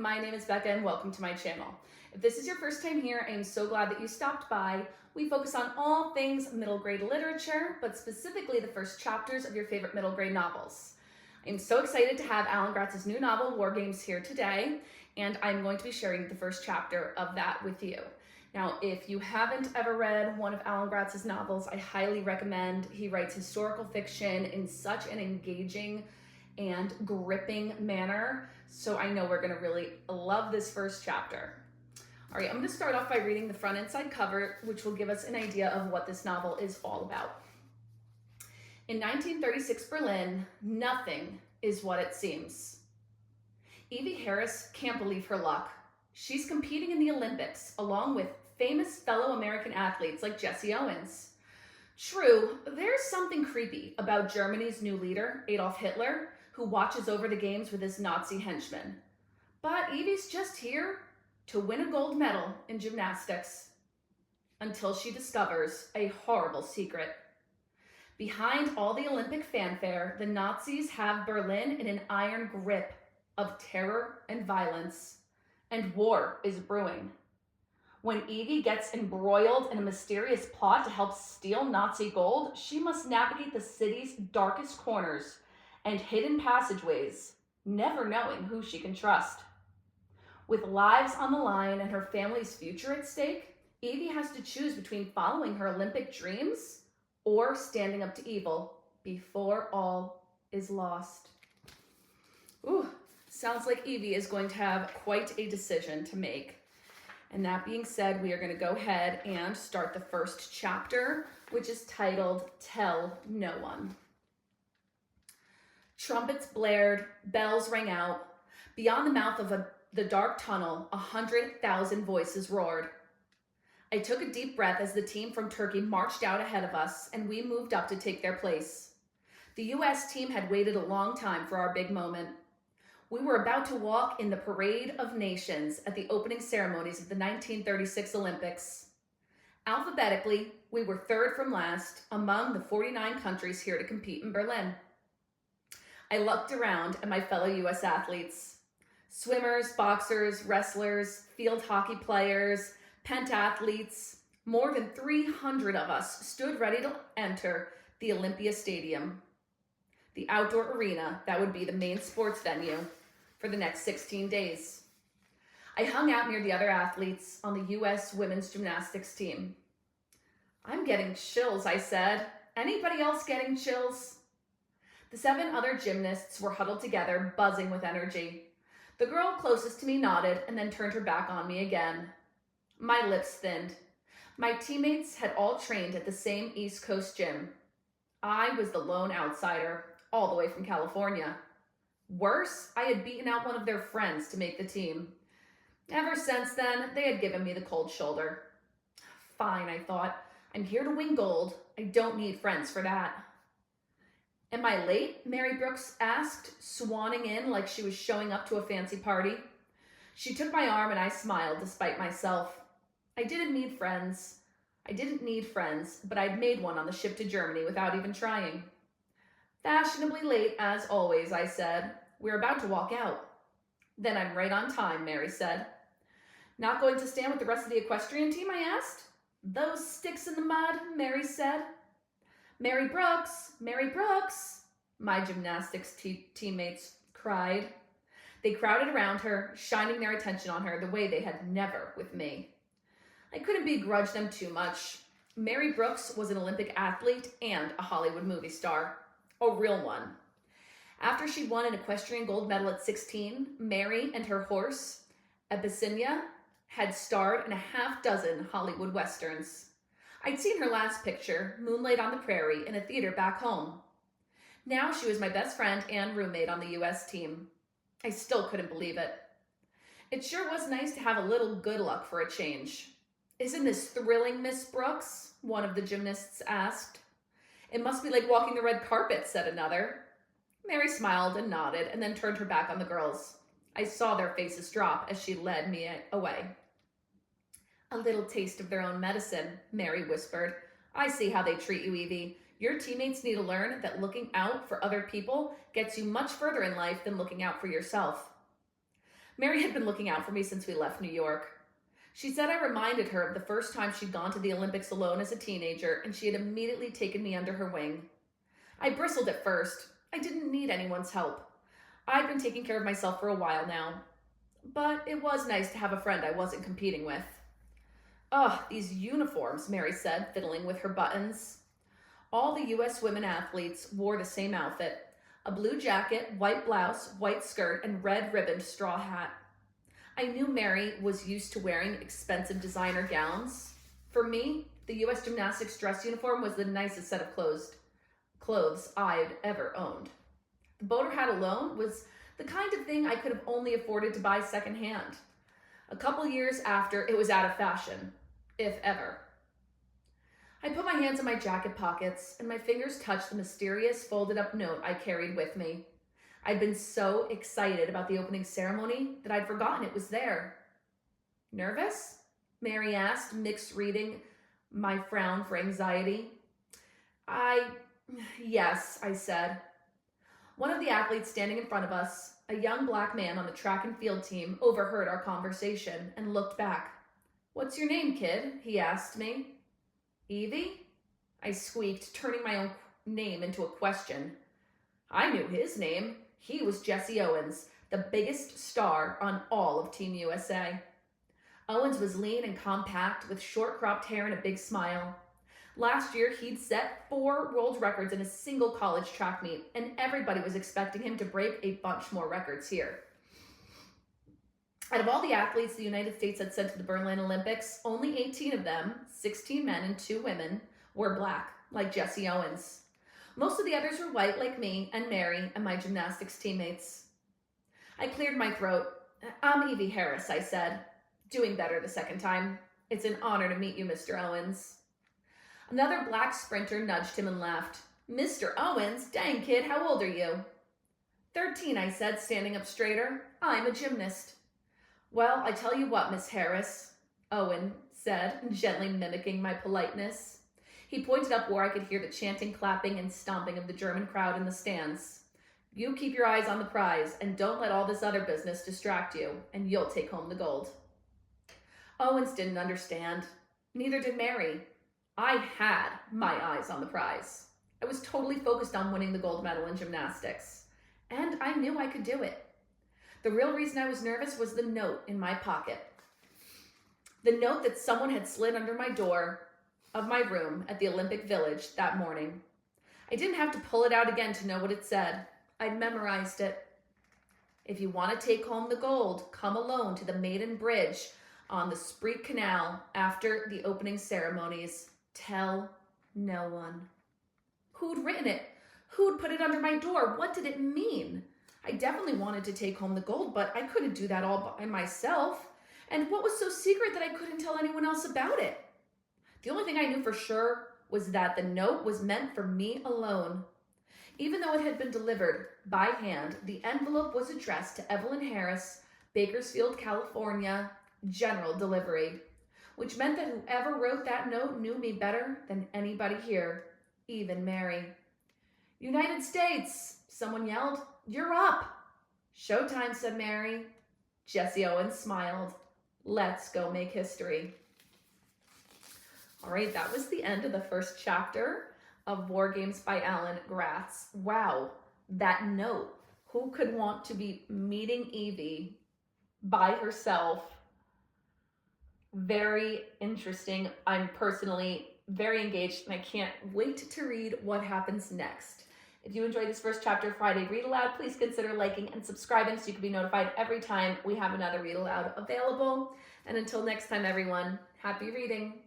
my name is Becca and welcome to my channel. If this is your first time here, I am so glad that you stopped by. We focus on all things middle grade literature, but specifically the first chapters of your favorite middle grade novels. I'm so excited to have Alan Gratz's new novel, War Games, here today, and I'm going to be sharing the first chapter of that with you. Now, if you haven't ever read one of Alan Gratz's novels, I highly recommend. He writes historical fiction in such an engaging and gripping manner, so I know we're gonna really love this first chapter. All right, I'm gonna start off by reading the front and side cover, which will give us an idea of what this novel is all about. In 1936 Berlin, nothing is what it seems. Evie Harris can't believe her luck. She's competing in the Olympics along with famous fellow American athletes like Jesse Owens. True, there's something creepy about Germany's new leader, Adolf Hitler, who watches over the games with his Nazi henchmen. But Evie's just here to win a gold medal in gymnastics until she discovers a horrible secret. Behind all the Olympic fanfare, the Nazis have Berlin in an iron grip of terror and violence, and war is brewing. When Evie gets embroiled in a mysterious plot to help steal Nazi gold, she must navigate the city's darkest corners and hidden passageways, never knowing who she can trust. With lives on the line and her family's future at stake, Evie has to choose between following her Olympic dreams or standing up to evil before all is lost. Ooh, sounds like Evie is going to have quite a decision to make. And that being said, we are going to go ahead and start the first chapter, which is titled Tell No One. Trumpets blared, bells rang out. Beyond the mouth of the dark tunnel, 100,000 voices roared. I took a deep breath as the team from Turkey marched out ahead of us, and we moved up to take their place. The U.S. team had waited a long time for our big moment. We were about to walk in the Parade of Nations at the opening ceremonies of the 1936 Olympics. Alphabetically, we were third from last among the 49 countries here to compete in Berlin. I looked around at my fellow U.S. athletes. Swimmers, boxers, wrestlers, field hockey players, pentathletes. More than 300 of us stood ready to enter the Olympia Stadium, the outdoor arena that would be the main sports venue for the next 16 days. I hung out near the other athletes on the U.S. women's gymnastics team. I'm getting chills, I said. Anybody else getting chills? The 7 other gymnasts were huddled together, buzzing with energy. The girl closest to me nodded and then turned her back on me again. My lips thinned. My teammates had all trained at the same East Coast gym. I was the lone outsider, all the way from California. Worse, I had beaten out one of their friends to make the team. Ever since then, they had given me the cold shoulder. Fine, I thought. I'm here to win gold. I don't need friends for that. Am I late? Mary Brooks asked, swanning in like she was showing up to a fancy party. She took my arm and I smiled despite myself. I didn't need friends, but I'd made one on the ship to Germany without even trying. Fashionably late, as always, I said. We're about to walk out. Then I'm right on time, Mary said. Not going to stand with the rest of the equestrian team, I asked. Those sticks in the mud, Mary said. Mary Brooks, my gymnastics teammates cried. They crowded around her, shining their attention on her the way they had never with me. I couldn't begrudge them too much. Mary Brooks was an Olympic athlete and a Hollywood movie star. A real one. After she'd won an equestrian gold medal at 16, Mary and her horse, Abyssinia, had starred in a half-dozen Hollywood westerns. I'd seen her last picture, Moonlight on the Prairie, in a theater back home. Now she was my best friend and roommate on the U.S. team. I still couldn't believe it. It sure was nice to have a little good luck for a change. Isn't this thrilling, Miss Brooks? One of the gymnasts asked. It must be like walking the red carpet, said another. Mary smiled and nodded and then turned her back on the girls. I saw their faces drop as she led me away. A little taste of their own medicine, Mary whispered. I see how they treat you, Evie. Your teammates need to learn that looking out for other people gets you much further in life than looking out for yourself. Mary had been looking out for me since we left New York. She said I reminded her of the first time she'd gone to the Olympics alone as a teenager, and she had immediately taken me under her wing. I bristled at first. I didn't need anyone's help. I'd been taking care of myself for a while now. But it was nice to have a friend I wasn't competing with. Ugh, these uniforms, Mary said, fiddling with her buttons. All the U.S. women athletes wore the same outfit: a blue jacket, white blouse, white skirt, and red ribboned straw hat. I knew Mary was used to wearing expensive designer gowns. For me, the U.S. gymnastics dress uniform was the nicest set of clothes I'd ever owned. The boater hat alone was the kind of thing I could have only afforded to buy secondhand. A couple years after, it was out of fashion, if ever. I put my hands in my jacket pockets, and my fingers touched the mysterious folded up note I carried with me. I'd been so excited about the opening ceremony that I'd forgotten it was there. Nervous? Mary asked, mixed reading my frown for anxiety. Yes, I said. One of the athletes standing in front of us, a young black man on the track and field team, overheard our conversation and looked back. "What's your name, kid?" he asked me. "Evie?" I squeaked, turning my own name into a question. I knew his name. He was Jesse Owens, the biggest star on all of Team USA. Owens was lean and compact, with short cropped hair and a big smile. Last year, he'd set 4 world records in a single college track meet, and everybody was expecting him to break a bunch more records here. Out of all the athletes the United States had sent to the Berlin Olympics, only 18 of them, 16 men and 2 women, were black, like Jesse Owens. Most of the others were white, like me and Mary and my gymnastics teammates. I cleared my throat. "I'm Evie Harris," I said, doing better the second time. "It's an honor to meet you, Mr. Owens." Another black sprinter nudged him and laughed. "Mr. Owens? Dang, kid, how old are you?" 13, I said, standing up straighter. "I'm a gymnast." "Well, I tell you what, Miss Harris," Owen said, gently mimicking my politeness. He pointed up where I could hear the chanting, clapping, and stomping of the German crowd in the stands. "You keep your eyes on the prize, and don't let all this other business distract you, and you'll take home the gold." Owens didn't understand. Neither did Mary. I had my eyes on the prize. I was totally focused on winning the gold medal in gymnastics, and I knew I could do it. The real reason I was nervous was the note in my pocket. The note that someone had slid under my door of my room at the Olympic Village that morning. I didn't have to pull it out again to know what it said. I'd memorized it. "If you want to take home the gold, come alone to the Maiden Bridge on the Spree Canal after the opening ceremonies. Tell no one." Who'd written it? Who'd put it under my door? What did it mean? I definitely wanted to take home the gold, but I couldn't do that all by myself. And what was so secret that I couldn't tell anyone else about it? The only thing I knew for sure was that the note was meant for me alone. Even though it had been delivered by hand, the envelope was addressed to Evelyn Harris, Bakersfield, California, general delivery, which meant that whoever wrote that note knew me better than anybody here, even Mary. "United States," someone yelled. "You're up." "Showtime," said Mary. Jesse Owens smiled. "Let's go make history." All right, that was the end of the first chapter of War Games by Alan Gratz. Wow, that note. Who could want to be meeting Evie by herself? Very interesting. I'm personally very engaged, and I can't wait to read what happens next. If you enjoyed this first chapter of Friday Read Aloud, please consider liking and subscribing so you can be notified every time we have another Read Aloud available. And until next time, everyone, happy reading.